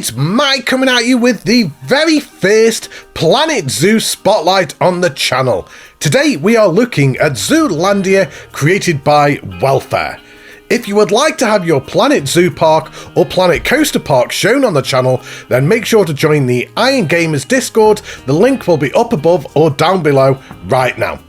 it's Mike coming at you with the very first Planet Zoo spotlight on the channel. Today we are looking at Zoolandia, created by Welfare. If you would like to have your Planet Zoo Park or Planet Coaster Park shown on the channel, then make sure to join the Iron Gamers Discord. The link will be up above or down below right now.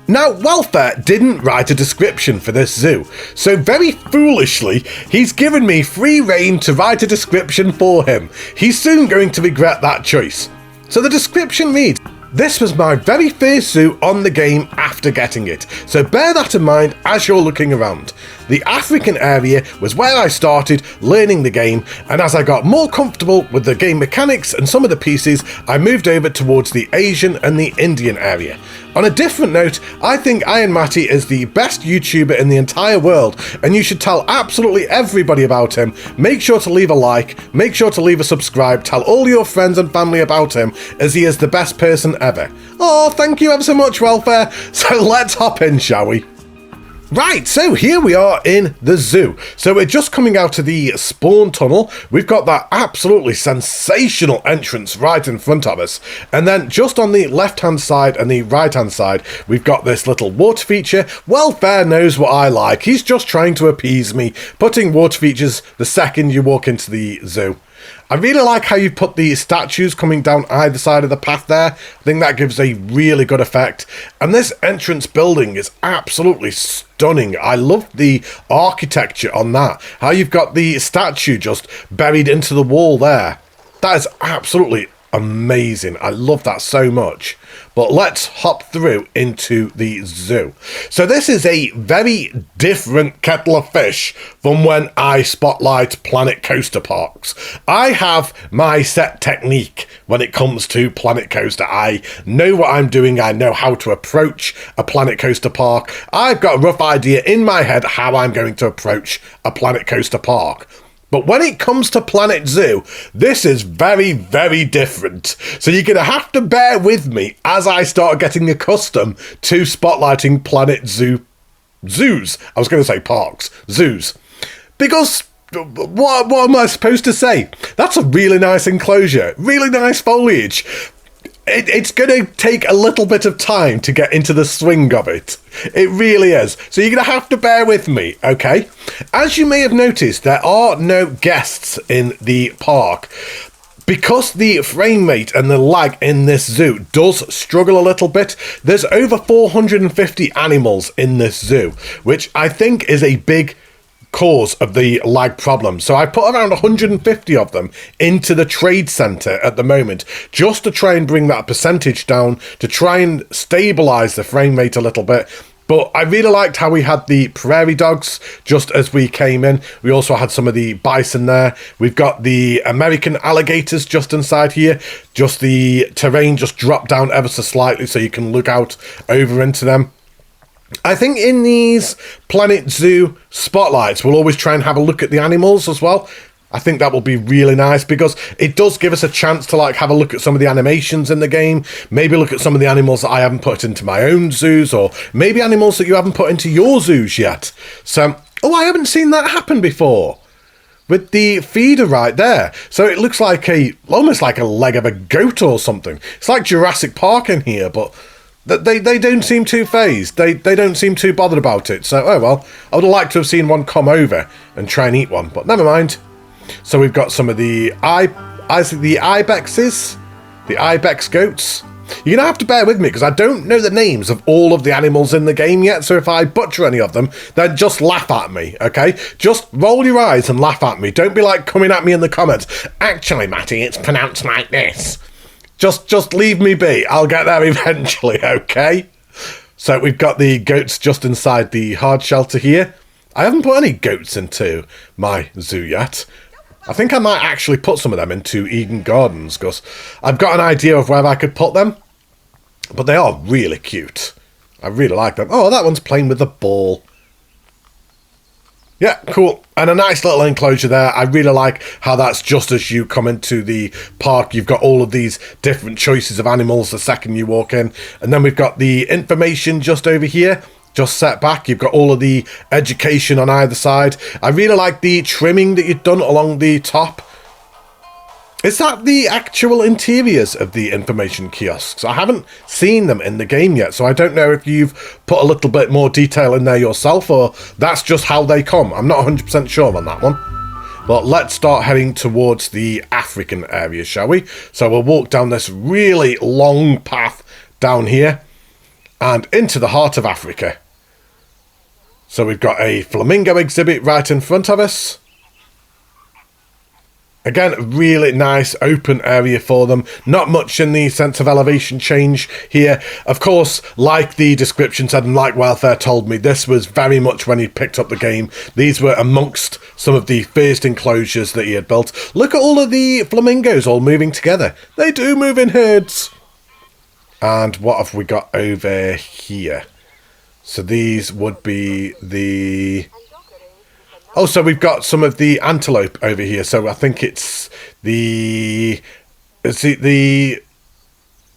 Now, Welfare didn't write a description for this zoo, so very foolishly, he's given me free rein to write a description for him. He's soon going to regret that choice. So the description reads, "This was my very first zoo on the game after getting it, so bear that in mind as you're looking around. The African area was where I started learning the game, and as I got more comfortable with the game mechanics and some of the pieces, I moved over towards the Asian and the Indian area. On a different note, I think Matty is the best YouTuber in the entire world, and you should tell absolutely everybody about him. Make sure to leave a like, make sure to leave a subscribe, tell all your friends and family about him, as he is the best person ever." Oh, thank you ever so much, Welfare. So let's hop in, shall we? Right, so here we are in the zoo. So we're just coming out of the spawn tunnel. We've got that absolutely sensational entrance right in front of us. And then just on the left-hand side and the right-hand side, we've got this little water feature. Welfare knows what I like. He's just trying to appease me, putting water features the second you walk into the zoo. I really like how you put the statues coming down either side of the path there. I think that gives a really good effect. And this entrance building is absolutely stunning. I love the architecture on that. How you've got the statue just buried into the wall there. That is absolutely amazing. I love that so much. But let's hop through into the zoo. So this is a very different kettle of fish from when I spotlight Planet Coaster Parks. I have my set technique when it comes to Planet Coaster. I know what I'm doing. I know how to approach a Planet Coaster Park. I've got a rough idea in my head how I'm going to approach a Planet Coaster Park. But when it comes to Planet Zoo, this is very, very different. So you're going to have to bear with me as I start getting accustomed to spotlighting Planet zoos. I was going to say parks, zoos. Because what am I supposed to say? That's a really nice enclosure, really nice foliage. It's going to take a little bit of time to get into the swing of it. It really is. So you're going to have to bear with me, okay? As you may have noticed, there are no guests in the park. Because the frame rate and the lag in this zoo does struggle a little bit, there's over 450 animals in this zoo, which I think is a big cause of the lag problem. So I put around 150 of them into the trade center at the moment, just to try and bring that percentage down, to try and stabilize the frame rate a little bit. But I really liked how we had the prairie dogs just as we came in. We also had some of the bison there. We've got the American alligators just inside here. Just the terrain just dropped down ever so slightly so you can look out over into them. I think in these Planet Zoo spotlights, we'll always try and have a look at the animals as well. I think that will be really nice because it does give us a chance to have a look at some of the animations in the game, maybe look at some of the animals that I haven't put into my own zoos, or maybe animals that you haven't put into your zoos yet. So, oh, I haven't seen that happen before. With the feeder right there. So it looks like almost like a leg of a goat or something. It's like Jurassic Park in here, but they don't seem too phased. They don't seem too bothered about it. So, oh well, I would have liked to have seen one come over and try and eat one, but never mind. So we've got some of the ibexes, the ibex goats. You're going to have to bear with me because I don't know the names of all of the animals in the game yet, so if I butcher any of them, then just laugh at me, okay? Just roll your eyes and laugh at me. Don't be coming at me in the comments. Actually, Matty, it's pronounced like this. Just leave me be. I'll get there eventually, okay? So we've got the goats just inside the hard shelter here. I haven't put any goats into my zoo yet. I think I might actually put some of them into Eden Gardens because I've got an idea of where I could put them. But they are really cute. I really like them. Oh, that one's playing with the ball. Yeah, cool. And a nice little enclosure there. I really like how that's just as you come into the park. You've got all of these different choices of animals the second you walk in. And then we've got the information just over here. Just set back. You've got all of the education on either side. I really like the trimming that you've done along the top. Is that the actual interiors of the information kiosks? I haven't seen them in the game yet, so I don't know if you've put a little bit more detail in there yourself, or that's just how they come. I'm not 100% sure on that one. But let's start heading towards the African area, shall we? So we'll walk down this really long path down here and into the heart of Africa. So we've got a flamingo exhibit right in front of us. Again, really nice open area for them. Not much in the sense of elevation change here. Of course, like the description said and like Welfare told me, this was very much when he picked up the game. These were amongst some of the first enclosures that he had built. Look at all of the flamingos all moving together. They do move in herds. And what have we got over here? So these would be the... Oh, so we've got some of the antelope over here. So I think it's the... Is it the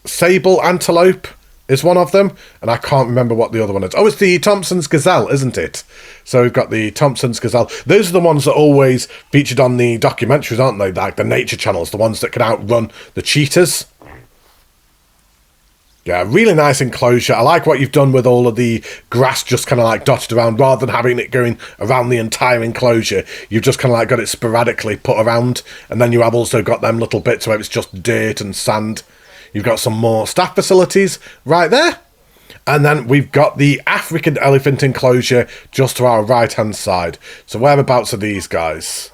sable antelope is one of them? And I can't remember what the other one is. Oh, it's the Thompson's gazelle, isn't it? So we've got the Thompson's gazelle. Those are the ones that are always featured on the documentaries, aren't they? Like the nature channels, the ones that can outrun the cheetahs. Yeah, really nice enclosure. I like what you've done with all of the grass just kind of like dotted around. Rather than having it going around the entire enclosure, you've just kind of like got it sporadically put around. And then you have also got them little bits where it's just dirt and sand. You've got some more staff facilities right there. And then we've got the African elephant enclosure just to our right-hand side. So whereabouts are these guys?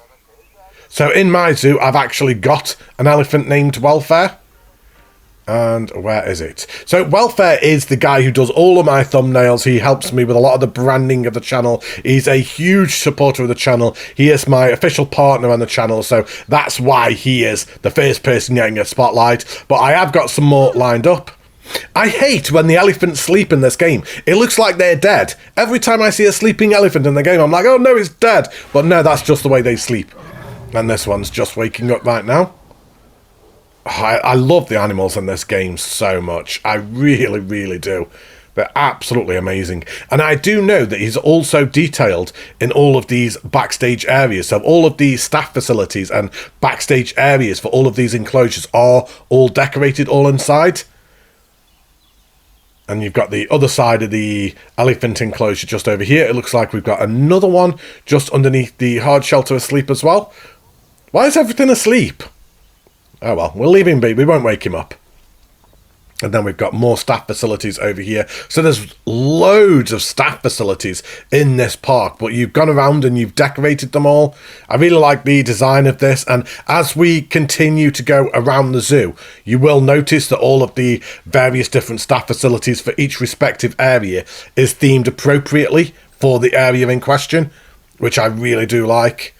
So in my zoo, I've actually got an elephant named Welfare. And where is it? So Welfare is the guy who does all of my thumbnails. He helps me with a lot of the branding of the channel. He's a huge supporter of the channel. He is my official partner on the channel, so that's why he is the first person getting a spotlight. But I have got some more lined up. I hate when the elephants sleep in this game. It looks like they're dead. Every time I see a sleeping elephant in the game, I'm like, oh no, it's dead. But no, that's just the way they sleep. And this one's just waking up right now. I love the animals in this game so much. I really, really do. They're absolutely amazing. And I do know that he's also detailed in all of these backstage areas. So all of these staff facilities and backstage areas for all of these enclosures are all decorated all inside. And you've got the other side of the elephant enclosure just over here. It looks like we've got another one just underneath the hard shelter asleep as well. Why is everything asleep? Oh well, we'll leave him be. We won't wake him up. And then we've got more staff facilities over here. So there's loads of staff facilities in this park, but you've gone around and you've decorated them all. I really like the design of this. And as we continue to go around the zoo, you will notice that all of the various different staff facilities for each respective area is themed appropriately for the area in question, which I really do like.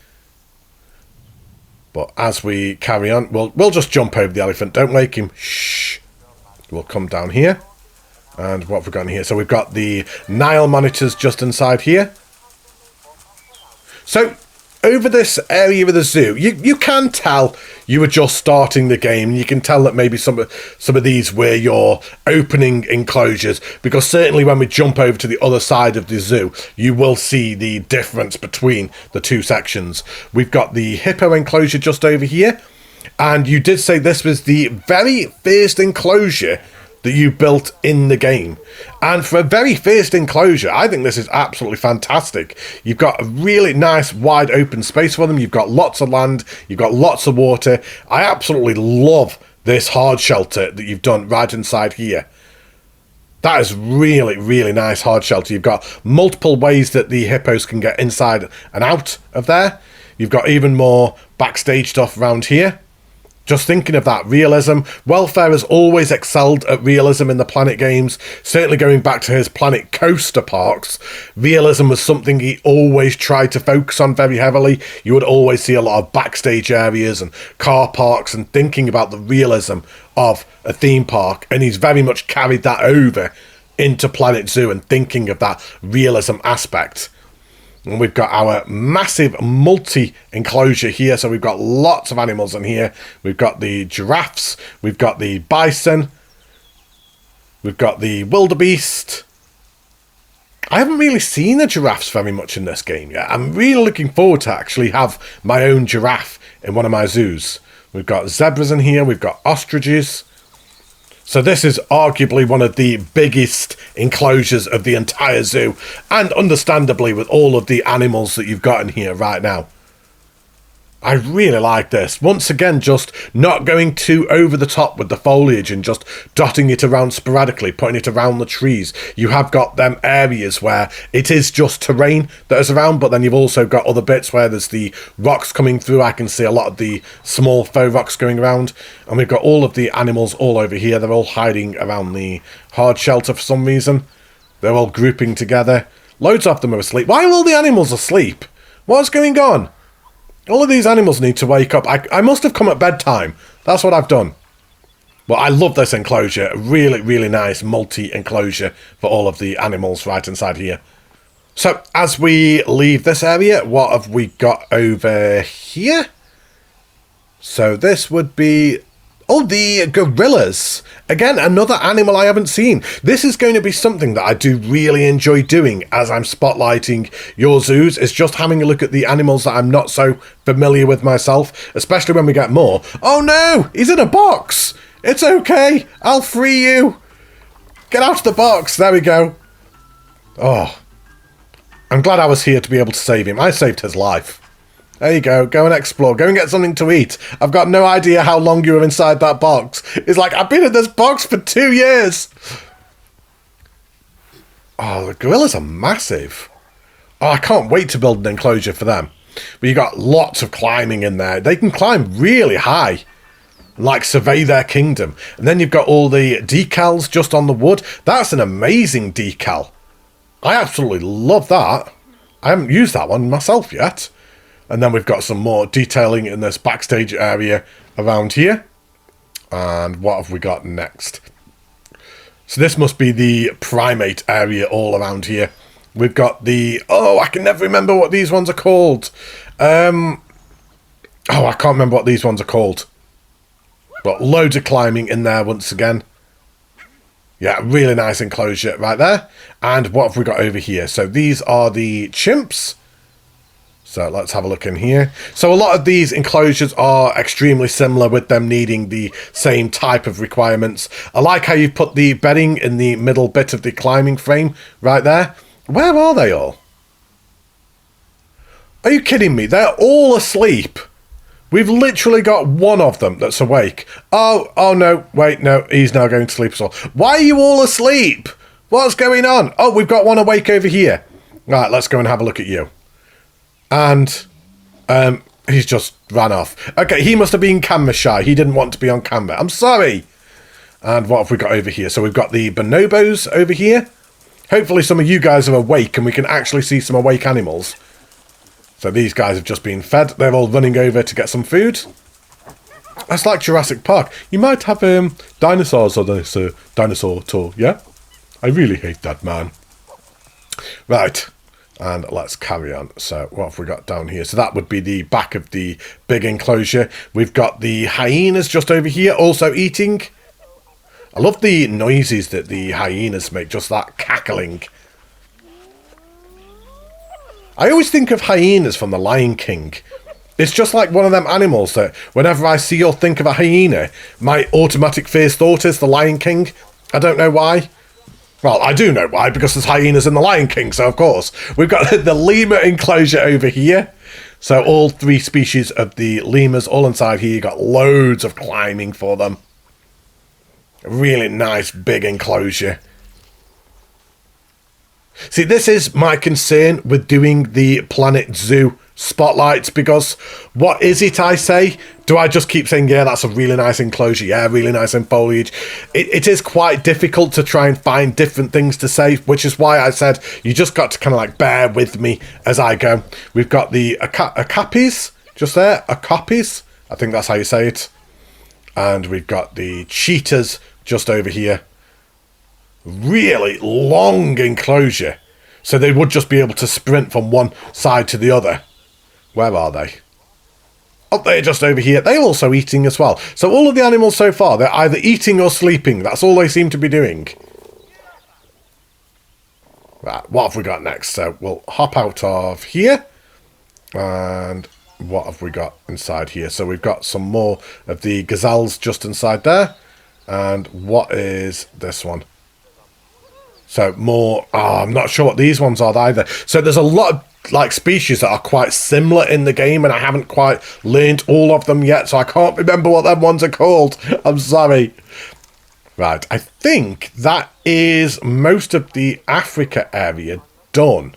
But as we carry on, we'll just jump over the elephant. Don't wake him. Shh. We'll come down here. And what have we got in here? So we've got the Nile monitors just inside here. So over this area of the zoo, you can tell you were just starting the game. You can tell that maybe some of these were your opening enclosures, because certainly when we jump over to the other side of the zoo, you will see the difference between the two sections. We've got the hippo enclosure just over here, and you did say this was the very first enclosure that you built in the game. And for a very first enclosure, I think this is absolutely fantastic. You've got a really nice wide open space for them. You've got lots of land. You've got lots of water. I absolutely love this hard shelter that you've done right inside here. That is really, really nice hard shelter. You've got multiple ways that the hippos can get inside and out of there. You've got even more backstage stuff around here. Just thinking of that realism. Welfare has always excelled at realism in the Planet games. Certainly going back to his Planet Coaster parks, realism was something he always tried to focus on very heavily. You would always see a lot of backstage areas and car parks and thinking about the realism of a theme park. And he's very much carried that over into Planet Zoo and thinking of that realism aspect. And we've got our massive multi-enclosure here. So we've got lots of animals in here. We've got the giraffes. We've got the bison. We've got the wildebeest. I haven't really seen the giraffes very much in this game yet. I'm really looking forward to actually have my own giraffe in one of my zoos. We've got zebras in here. We've got ostriches. So this is arguably one of the biggest enclosures of the entire zoo. And understandably with all of the animals that you've got in here right now. I really like this. Once again, just not going too over the top with the foliage and just dotting it around sporadically, putting it around the trees. You have got them areas where it is just terrain that is around, but then you've also got other bits where there's the rocks coming through. I can see a lot of the small faux rocks going around. And we've got all of the animals all over here. They're all hiding around the hard shelter for some reason. They're all grouping together. Loads of them are asleep. Why are all the animals asleep? What's going on? All of these animals need to wake up. I must have come at bedtime. That's what I've done. Well, I love this enclosure. Really, really nice multi-enclosure for all of the animals right inside here. So, as we leave this area, what have we got over here? So, this would be... Oh, the gorillas. Again, another animal I haven't seen. This is going to be something that I do really enjoy doing as I'm spotlighting your zoos, is just having a look at the animals that I'm not so familiar with myself, especially when we get more. Oh no, he's in a box. It's okay. I'll free you. Get out of the box. There we go. Oh, I'm glad I was here to be able to save him. I saved his life. There you go. Go and explore. Go and get something to eat. I've got no idea how long you were inside that box. It's like, I've been in this box for 2 years. Oh, the gorillas are massive. Oh, I can't wait to build an enclosure for them. But you got lots of climbing in there. They can climb really high. Like, survey their kingdom. And then you've got all the decals just on the wood. That's an amazing decal. I absolutely love that. I haven't used that one myself yet. And then we've got some more detailing in this backstage area around here. And what have we got next? So this must be the primate area all around here. We've got the... Oh, I can never remember what these ones are called. Oh, I can't remember what these ones are called. But loads of climbing in there once again. Yeah, really nice enclosure right there. And what have we got over here? So these are the chimps. So let's have a look in here. So a lot of these enclosures are extremely similar with them needing the same type of requirements. I like how you put the bedding in the middle bit of the climbing frame right there. Where are they all? Are you kidding me? They're all asleep. We've literally got one of them that's awake. Oh no, wait, no, he's now going to sleep as well. Why are you all asleep? What's going on? Oh, we've got one awake over here. Right, let's go and have a look at you. And he's just ran off. Okay, he must have been camera shy. He didn't want to be on camera. I'm sorry. And what have we got over here? So we've got the bonobos over here. Hopefully some of you guys are awake and we can actually see some awake animals. So these guys have just been fed. They're all running over to get some food. That's like Jurassic Park. You might have dinosaurs on this dinosaur tour, yeah? I really hate that, man. Right. And let's carry on. So what have we got down here? So that would be the back of the big enclosure. We've got the hyenas just over here also eating. I love the noises that the hyenas make, just that cackling. I always think of hyenas from The Lion King. It's just like one of them animals that whenever I see or think of a hyena, my automatic first thought is The Lion King. I don't know why. Well, I do know why, because there's hyenas in The Lion King, so of course. We've got the lemur enclosure over here. So all 3 species of the lemurs all inside here. You've got loads of climbing for them. A really nice big enclosure. See, this is my concern with doing the Planet Zoo spotlights, because what is it I say? Do I just keep saying, yeah, that's a really nice enclosure, yeah, really nice in foliage? It is quite difficult to try and find different things to say, which is why I said you just got to kind of like bear with me as I go. We've got the okapis just there, okapis, I think that's how you say it. And we've got the cheetahs just over here. Really long enclosure. So they would just be able to sprint from one side to the other. Where are they? Oh, they're just over here. They're also eating as well. So all of the animals so far, they're either eating or sleeping. That's all they seem to be doing. Right, what have we got next? So we'll hop out of here. And what have we got inside here? So we've got some more of the gazelles just inside there. And what is this one? So more, I'm not sure what these ones are either. So there's a lot of like species that are quite similar in the game, and I haven't quite learned all of them yet, so I can't remember what them ones are called. I'm sorry. Right, I think that is most of the Africa area done.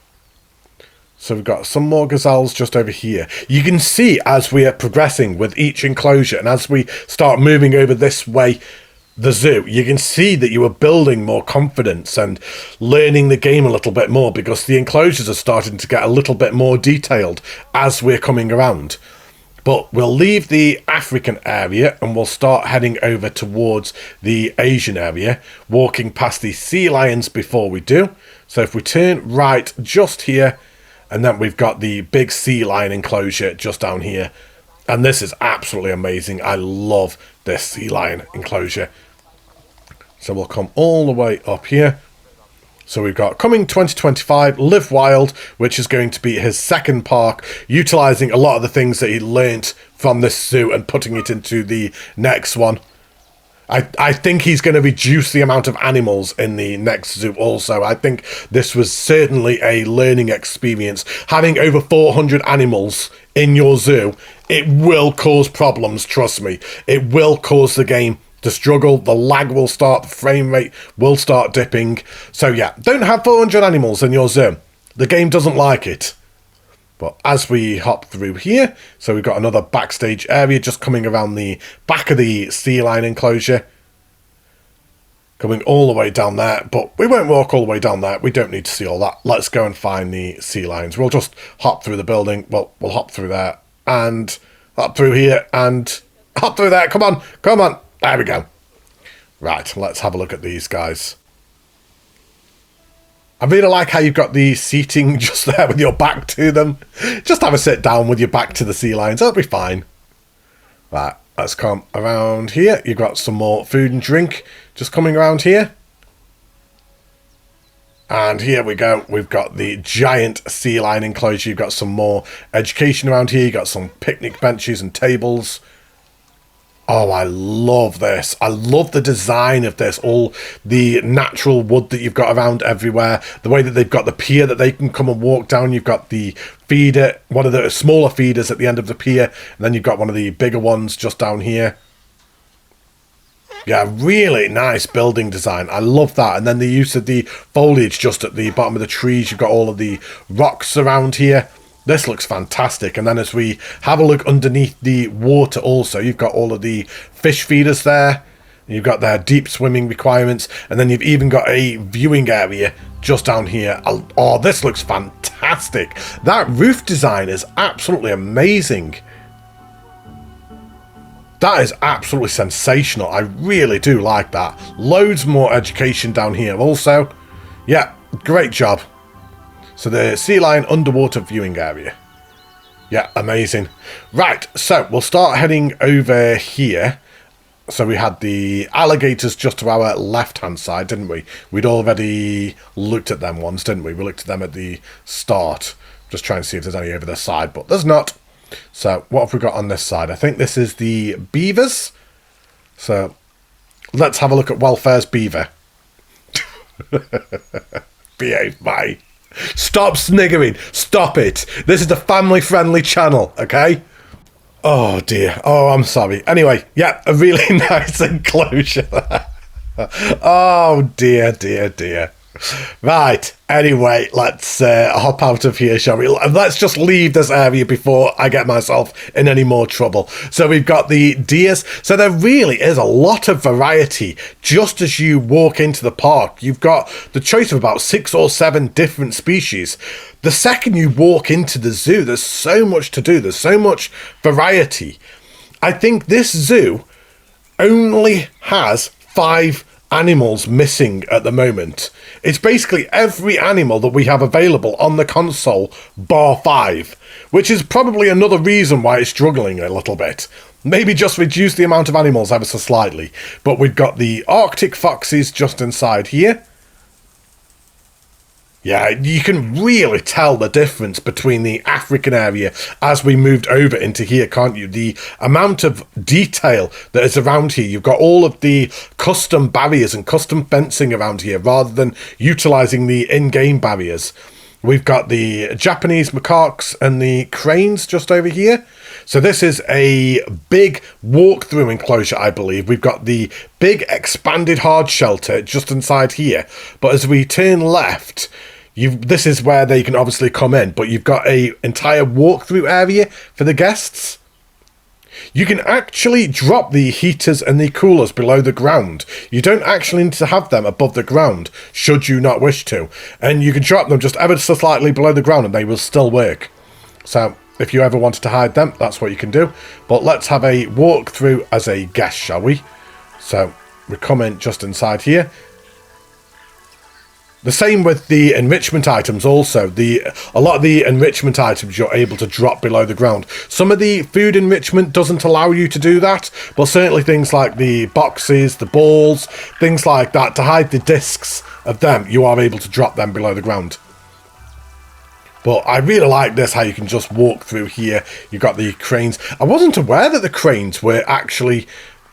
So we've got some more gazelles just over here. You can see as we are progressing with each enclosure, and as we start moving over this way, the zoo, you can see that you are building more confidence and learning the game a little bit more, because the enclosures are starting to get a little bit more detailed as we're coming around. But we'll leave the African area and we'll start heading over towards the Asian area, walking past the sea lions before we do. So if we turn right just here, and then we've got the big sea lion enclosure just down here. And this is absolutely amazing. I love this sea lion enclosure. So we'll come all the way up here. So we've got coming 2025, Live Wild, which is going to be his second park, utilising a lot of the things that he learnt from this zoo and putting it into the next one. I think he's going to reduce the amount of animals in the next zoo also. I think this was certainly a learning experience. Having over 400 animals in your zoo, it will cause problems, trust me. It will cause the game to struggle, the lag will start, the frame rate will start dipping. So yeah, don't have 400 animals in your zoo. The game doesn't like it. But as we hop through here, so we've got another backstage area just coming around the back of the sea lion enclosure. Coming all the way down there, but we won't walk all the way down there. We don't need to see all that. Let's go and find the sea lions. We'll just hop through the building. Well, we'll hop through there and hop through here and hop through there. Come on, come on. There we go. Right, let's have a look at these guys. I really like how you've got the seating just there with your back to them. Just have a sit down with your back to the sea lions. That'll be fine. Right, let's come around here. You've got some more food and drink just coming around here. And here we go. We've got the giant sea lion enclosure. You've got some more education around here. You've got some picnic benches and tables. Oh, I love this. I love the design of this. All the natural wood that you've got around everywhere. The way that they've got the pier that they can come and walk down. You've got the feeder, one of the smaller feeders at the end of the pier. And then you've got one of the bigger ones just down here. Yeah, really nice building design. I love that. And then the use of the foliage just at the bottom of the trees. You've got all of the rocks around here. This looks fantastic. And then as we have a look underneath the water also, you've got all of the fish feeders there. You've got their deep swimming requirements. And then you've even got a viewing area just down here. Oh, this looks fantastic. That roof design is absolutely amazing. That is absolutely sensational. I really do like that. Loads more education down here also. Yeah, great job. So the sea lion underwater viewing area. Yeah, amazing. Right, so we'll start heading over here. So we had the alligators just to our left-hand side, didn't we? We'd already looked at them once, didn't we? We looked at them at the start. Just trying to see if there's any over the side, but there's not. So what have we got on this side? I think this is the beavers. So let's have a look at Welfare's beaver. Behave, mate. Stop sniggering. Stop it. This is a family-friendly channel, okay? Oh, dear. Oh, I'm sorry. Anyway, yeah, a really nice enclosure there. Oh, dear, dear, dear. Right, anyway, let's hop out of here, shall we? Let's just leave this area before I get myself in any more trouble. So we've got the deers. So there really is a lot of variety. Just as you walk into the park, you've got the choice of about 6 or 7 different species. The second you walk into the zoo, there's so much to do. There's so much variety. I think this zoo only has 5 animals missing at the moment. It's basically every animal that we have available on the console bar 5, which is probably another reason why it's struggling a little bit. Maybe just reduce the amount of animals ever so slightly. But we've got the Arctic foxes just inside here. Yeah, you can really tell the difference between the African area as we moved over into here, can't you? The amount of detail that is around here. You've got all of the custom barriers and custom fencing around here rather than utilising the in-game barriers. We've got the Japanese macaques and the cranes just over here. So this is a big walk-through enclosure, I believe. We've got the big expanded hard shelter just inside here. But as we turn left, this is where they can obviously come in. But you've got an entire walk-through area for the guests. You can actually drop the heaters and the coolers below the ground. You don't actually need to have them above the ground, should you not wish to. And you can drop them just ever so slightly below the ground and they will still work. So if you ever wanted to hide them, that's what you can do. But let's have a walk through as a guest, shall we? So we come in just inside here. The same with the enrichment items also. A lot of the enrichment items you're able to drop below the ground. Some of the food enrichment doesn't allow you to do that, but certainly things like the boxes, the balls, things like that, to hide the discs of them, you are able to drop them below the ground. But I really like this, how you can just walk through here. You've got the cranes. I wasn't aware that the cranes were actually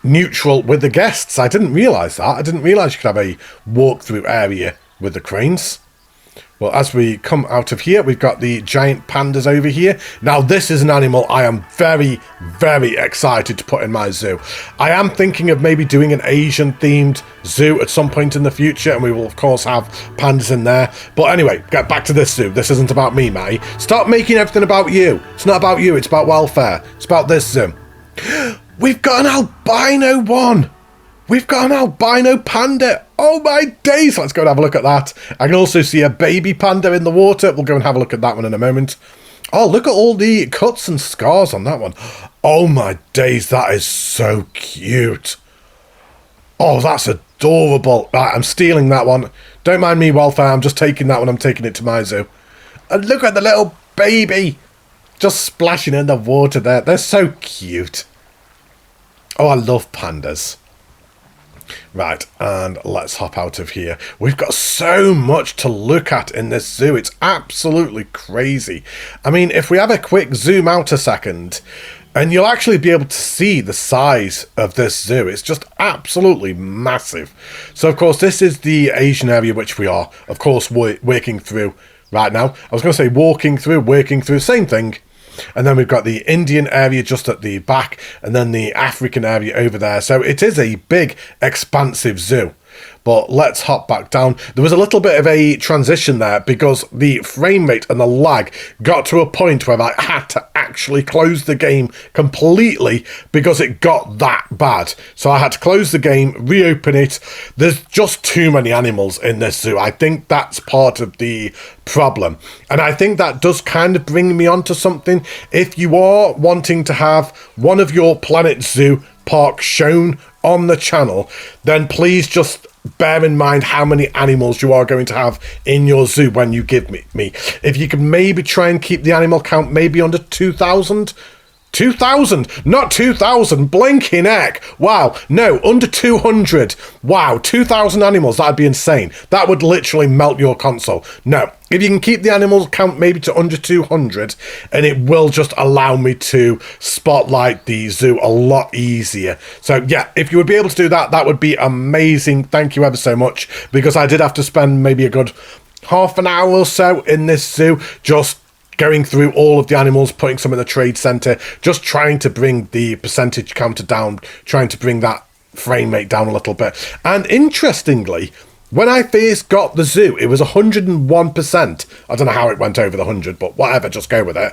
neutral with the guests. I didn't realise that. I didn't realise you could have a walk-through area with the cranes. Well, as we come out of here, we've got the giant pandas over here. Now, this is an animal I am very, very excited to put in my zoo. I am thinking of maybe doing an Asian-themed zoo at some point in the future, and we will, of course, have pandas in there. But anyway, get back to this zoo. This isn't about me, Matty. Stop making everything about you. It's not about you. It's about welfare. It's about this zoo. We've got an albino one. We've got an albino panda. Oh my days. Let's go and have a look at that. I can also see a baby panda in the water. We'll go and have a look at that one in a moment. Oh, look at all the cuts and scars on that one. Oh my days. That is so cute. Oh, that's adorable. Right, I'm stealing that one. Don't mind me, welfare. I'm just taking that one. I'm taking it to my zoo. And look at the little baby just splashing in the water there. They're so cute. Oh, I love pandas. Right, and let's hop out of here. We've got so much to look at in this zoo. It's absolutely crazy. I mean, if we have a quick zoom out a second, and you'll actually be able to see the size of this zoo. It's just absolutely massive. So, of course, this is the Asian area which we are, of course, working through right now. I was going to say walking through, working through, same thing. And then we've got the Indian area just at the back, and then the African area over there. So it is a big, expansive zoo. But let's hop back down. There was a little bit of a transition there because the frame rate and the lag got to a point where I had to actually close the game completely because it got that bad. So I had to close the game, reopen it. There's just too many animals in this zoo. I think that's part of the problem. And I think that does kind of bring me onto something. If you are wanting to have one of your Planet Zoo parks shown on the channel, then please just bear in mind how many animals you are going to have in your zoo when you give me. If you can maybe try and keep the animal count maybe under 2,000. 2,000, not 2,000, blinking heck. Wow, no, under 200. Wow, 2,000 animals, that'd be insane. That would literally melt your console. No, if you can keep the animal count maybe to under 200, and it will just allow me to spotlight the zoo a lot easier. So yeah, if you would be able to do that, that would be amazing. Thank you ever so much, because I did have to spend maybe a good half an hour or so in this zoo just going through all of the animals, putting some in the trade centre, just trying to bring the percentage counter down, trying to bring that frame rate down a little bit. And interestingly, when I first got the zoo, it was 101%. I don't know how it went over the 100, but whatever, just go with it.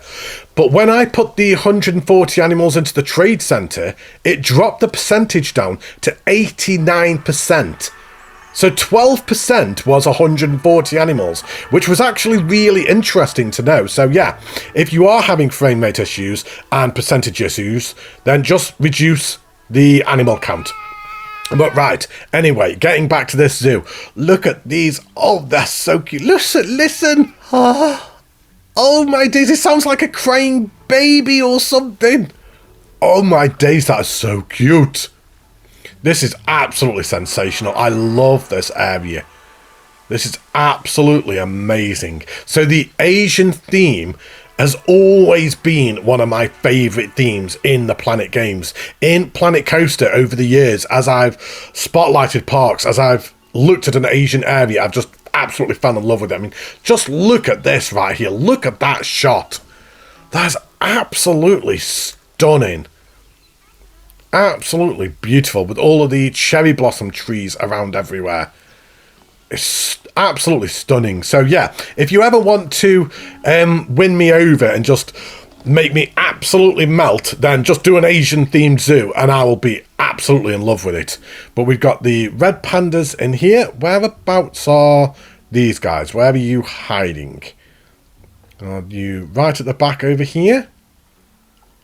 But when I put the 140 animals into the trade centre, it dropped the percentage down to 89%. So 12% was 140 animals, which was actually really interesting to know. So yeah, if you are having frame rate issues and percentage issues, then just reduce the animal count. But right, anyway, getting back to this zoo. Look at these. Oh, they're so cute. Listen. Oh my days, it sounds like a crying baby or something. Oh my days, that is so cute. This is absolutely sensational. I love this area. This is absolutely amazing. So the Asian theme has always been one of my favourite themes in the Planet games. In Planet Coaster over the years, as I've spotlighted parks, as I've looked at an Asian area, I've just absolutely fell in love with it. I mean, just look at this right here. Look at that shot. That's absolutely stunning. Absolutely beautiful, with all of the cherry blossom trees around everywhere. It's absolutely stunning. So yeah, if you ever want to win me over and just make me absolutely melt, then just do an Asian themed zoo and I will be absolutely in love with it. But we've got the red pandas in here. Whereabouts are these guys? Where are you hiding? Are you right at the back over here?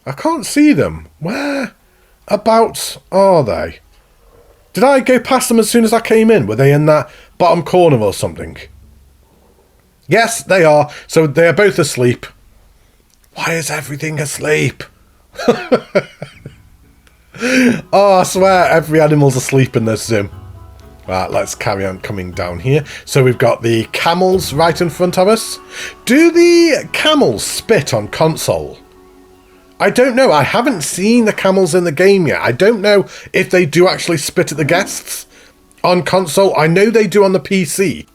I can't see them. Whereabouts are they? Did I go past them as soon as I came in? Were they in that bottom corner or something? Yes, they are. So they are both asleep. Why is everything asleep? Oh, I swear every animal's asleep in this zoo. Right, let's carry on coming down here. So we've got the camels right in front of us. Do the camels spit on console? I don't know. I haven't seen the camels in the game yet. I don't know if they do actually spit at the guests on console. I know they do on the PC,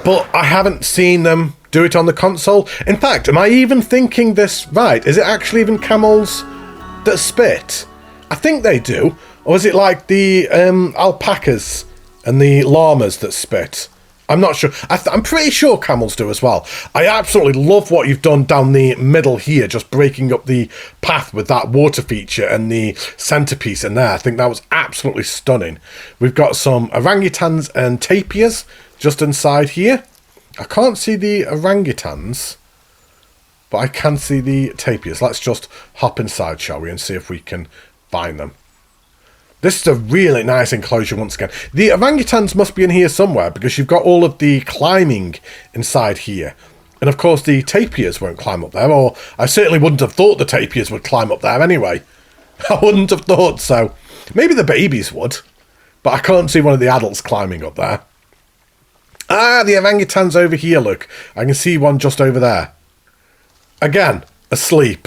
but I haven't seen them do it on the console. In fact, am I even thinking this right? Is it actually even camels that spit? I think they do. Or is it like the alpacas and the llamas that spit? I'm not sure. I'm pretty sure camels do as well. I absolutely love what you've done down the middle here, just breaking up the path with that water feature and the centerpiece in there. I think that was absolutely stunning. We've got some orangutans and tapirs just inside here. I can't see the orangutans, but I can see the tapirs. Let's just hop inside, shall we, and see if we can find them. This is a really nice enclosure once again. The orangutans must be in here somewhere because you've got all of the climbing inside here. And of course the tapirs won't climb up there, or I certainly wouldn't have thought the tapirs would climb up there anyway. I wouldn't have thought so. Maybe the babies would, but I can't see one of the adults climbing up there. Ah, the orangutan's over here, look. I can see one just over there. Again, asleep.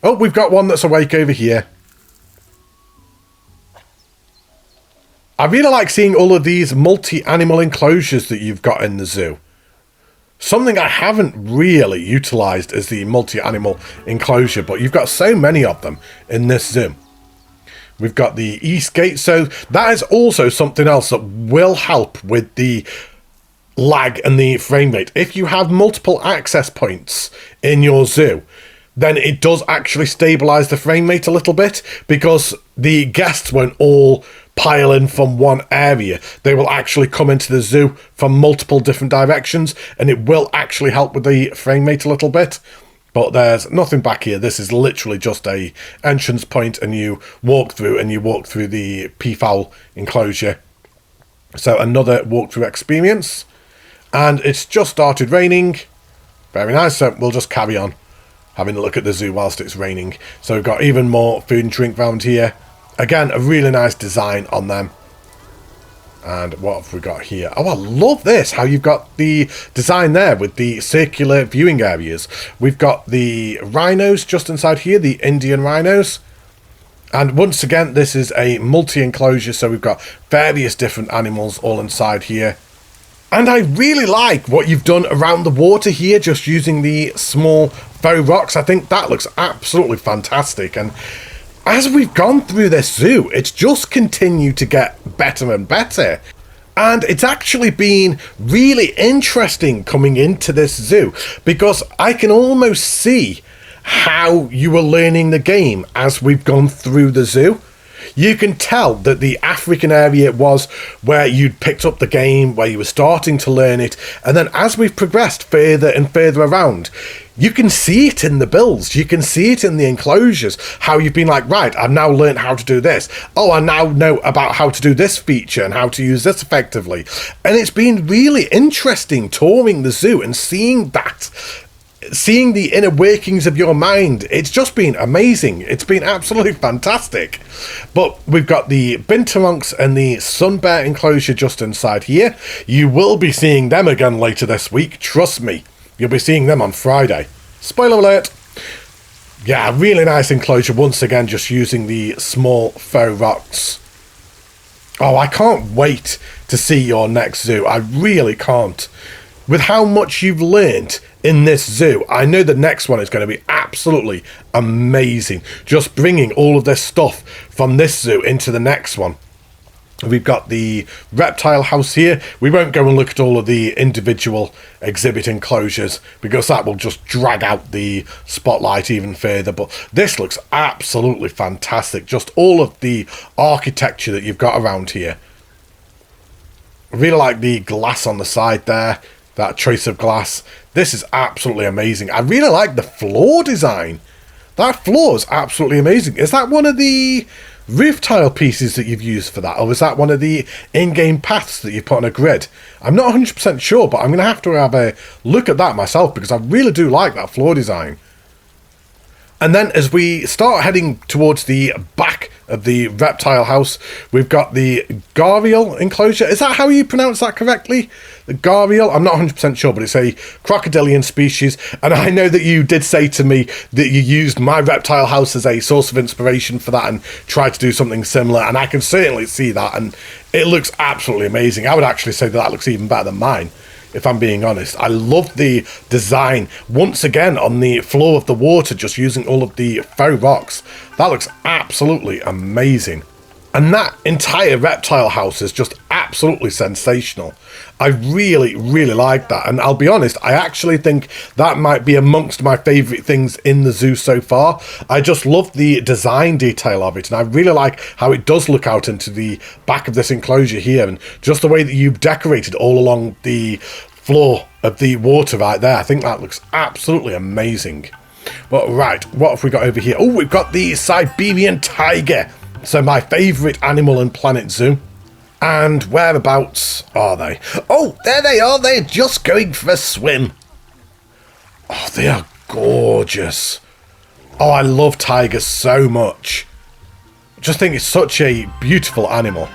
Oh, we've got one that's awake over here. I really like seeing all of these multi-animal enclosures that you've got in the zoo. Something I haven't really utilised is the multi-animal enclosure, but you've got so many of them in this zoo. We've got the East Gate, so that is also something else that will help with the lag and the frame rate. If you have multiple access points in your zoo, then it does actually stabilise the frame rate a little bit, because the guests won't all pile in from one area. They will actually come into the zoo from multiple different directions, and it will actually help with the frame rate a little bit. But there's nothing back here. This is literally just a entrance point, and you walk through the peafowl enclosure. So another walkthrough experience, and it's just started raining. Very nice. So we'll just carry on having a look at the zoo whilst it's raining. So we've got even more food and drink around here. Again, a really nice design on them. And what have we got here? Oh, I love this, how you've got the design there with the circular viewing areas. We've got the rhinos just inside here, the Indian rhinos. And once again, this is a multi-enclosure, so we've got various different animals all inside here. And I really like what you've done around the water here, just using the small faux rocks. I think that looks absolutely fantastic. And as we've gone through this zoo, it's just continued to get better and better. And it's actually been really interesting coming into this zoo, because I can almost see how you were learning the game as we've gone through the zoo. You can tell that the African area was where you'd picked up the game, where you were starting to learn it, and then as we've progressed further and further around, you can see it in the builds, you can see it in the enclosures, how you've been like, right, I've now learned how to do this. Oh, I now know about how to do this feature and how to use this effectively. And it's been really interesting touring the zoo and seeing that seeing the inner workings of your mind. It's just been amazing. It's been absolutely fantastic. But we've got the Binturongks and the Sun Bear enclosure just inside here. You will be seeing them again later this week. Trust me. You'll be seeing them on Friday. Spoiler alert. Yeah, really nice enclosure once again, just using the small faux rocks. Oh, I can't wait to see your next zoo. I really can't. With how much you've learned in this zoo, I know the next one is going to be absolutely amazing. Just bringing all of this stuff from this zoo into the next one. We've got the reptile house here. We won't go and look at all of the individual exhibit enclosures because that will just drag out the spotlight even further. But this looks absolutely fantastic. Just all of the architecture that you've got around here. I really like the glass on the side there. That trace of glass. This is absolutely amazing. I really like the floor design. That floor is absolutely amazing. Is that one of the roof tile pieces that you've used for that, or was that one of the in-game paths that you put on a grid? I'm not 100% sure, but I'm going to have a look at that myself because I really do like that floor design. And then as we start heading towards the back of the reptile house, we've got the gharial enclosure. Is that how you pronounce that correctly? The gharial? I'm not 100% sure, but it's a crocodilian species. And I know that you did say to me that you used my reptile house as a source of inspiration for that and tried to do something similar. And I can certainly see that. And it looks absolutely amazing. I would actually say that looks even better than mine, if I'm being honest. I love the design once again on the floor of the water, just using all of the faux rocks. That looks absolutely amazing. And that entire reptile house is just absolutely sensational. I really, really like that. And I'll be honest, I actually think that might be amongst my favourite things in the zoo so far. I just love the design detail of it. And I really like how it does look out into the back of this enclosure here. And just the way that you've decorated all along the floor of the water right there. I think that looks absolutely amazing. But right, what have we got over here? Oh, we've got the Siberian tiger. So my favourite animal in Planet Zoo. And whereabouts are they? Oh, there they are. They're just going for a swim. Oh, they are gorgeous. Oh, I love tigers so much. I just think it's such a beautiful animal.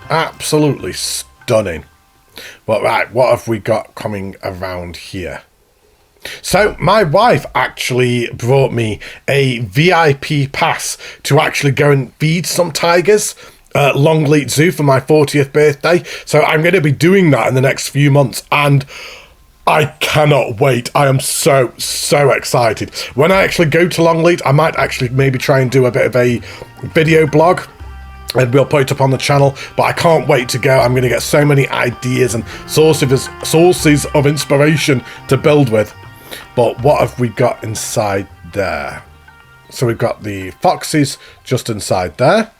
Absolutely stunning. Well, right, what have we got coming around here? So my wife actually brought me a VIP pass to actually go and feed some tigers at Longleat Zoo for my 40th birthday. So I'm going to be doing that in the next few months, and I cannot wait. I am so excited. When I actually go to Longleat, I might actually maybe try and do a bit of a video blog, and we'll put it up on the channel, but I can't wait to go. I'm going to get so many ideas and sources of inspiration to build with. But what have we got inside there? So we've got the foxes just inside there.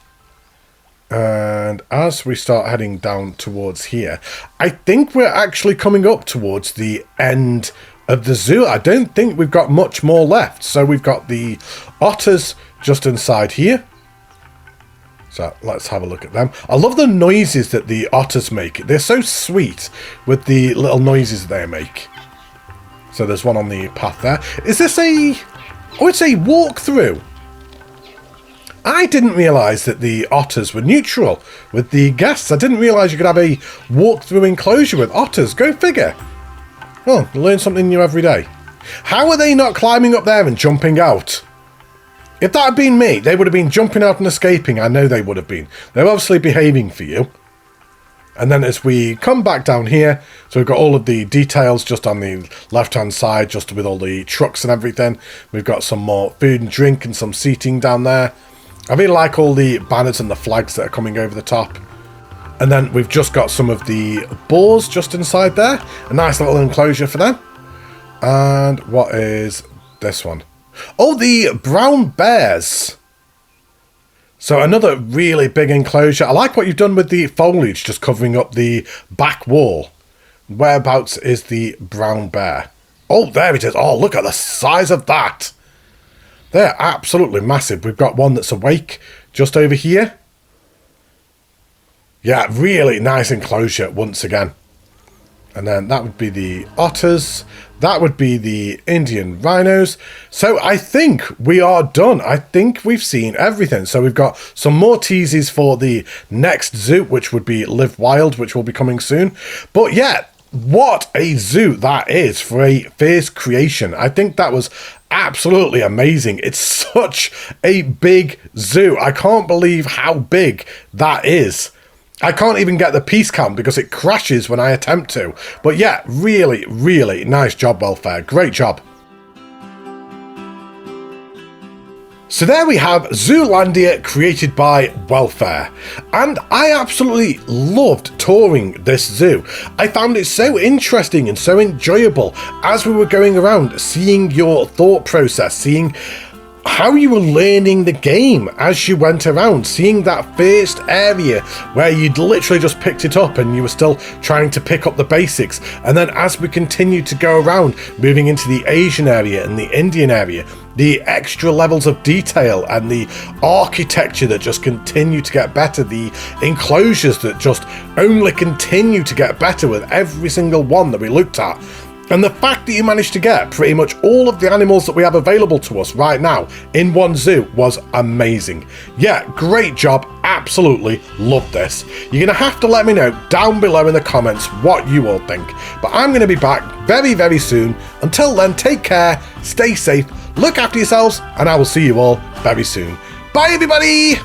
And as we start heading down towards here, I think we're actually coming up towards the end of the zoo. I don't think we've got much more left. So we've got the otters just inside here. So let's have a look at them. I love the noises that the otters make. They're so sweet with the little noises they make. So there's one on the path there. Is this a... oh, it's a walkthrough. I didn't realise that the otters were neutral with the guests. I didn't realise you could have a walkthrough enclosure with otters. Go figure. Well, you learn something new every day. How are they not climbing up there and jumping out? If that had been me, they would have been jumping out and escaping. I know they would have been. They're obviously behaving for you. And then as we come back down here, so we've got all of the details just on the left-hand side, just with all the trucks and everything. We've got some more food and drink and some seating down there. I really like all the banners and the flags that are coming over the top. And then we've just got some of the boars just inside there. A nice little enclosure for them. And what is this one? Oh, the brown bears. So another really big enclosure. I like what you've done with the foliage just covering up the back wall. Whereabouts is the brown bear? Oh, there it is. Oh, look at the size of that. They're absolutely massive. We've got one that's awake just over here. Yeah, really nice enclosure once again. And then that would be the otters. That would be the Indian rhinos. So I think we are done. I think we've seen everything. So we've got some more teases for the next zoo, which would be Live Wild, which will be coming soon. But yeah, what a zoo that is for a first creation. I think that was absolutely amazing. It's such a big zoo. I can't believe how big that is. I can't even get the piece count because it crashes when I attempt to. But yeah, really, really nice job, Welfare. Great job. So there we have Zoolandia created by Welfare, and I absolutely loved touring this zoo. I found it so interesting and so enjoyable as we were going around, seeing your thought process, seeing how you were learning the game as you went around, seeing that first area where you'd literally just picked it up and you were still trying to pick up the basics, and then as we continued to go around, moving into the Asian area and the Indian area, the extra levels of detail and the architecture that just continue to get better, the enclosures that just only continue to get better with every single one that we looked at. And the fact that you managed to get pretty much all of the animals that we have available to us right now in one zoo was amazing. Yeah, great job. Absolutely loved this. You're going to have to let me know down below in the comments what you all think. But I'm going to be back very, very soon. Until then, take care, stay safe, look after yourselves, and I will see you all very soon. Bye, everybody!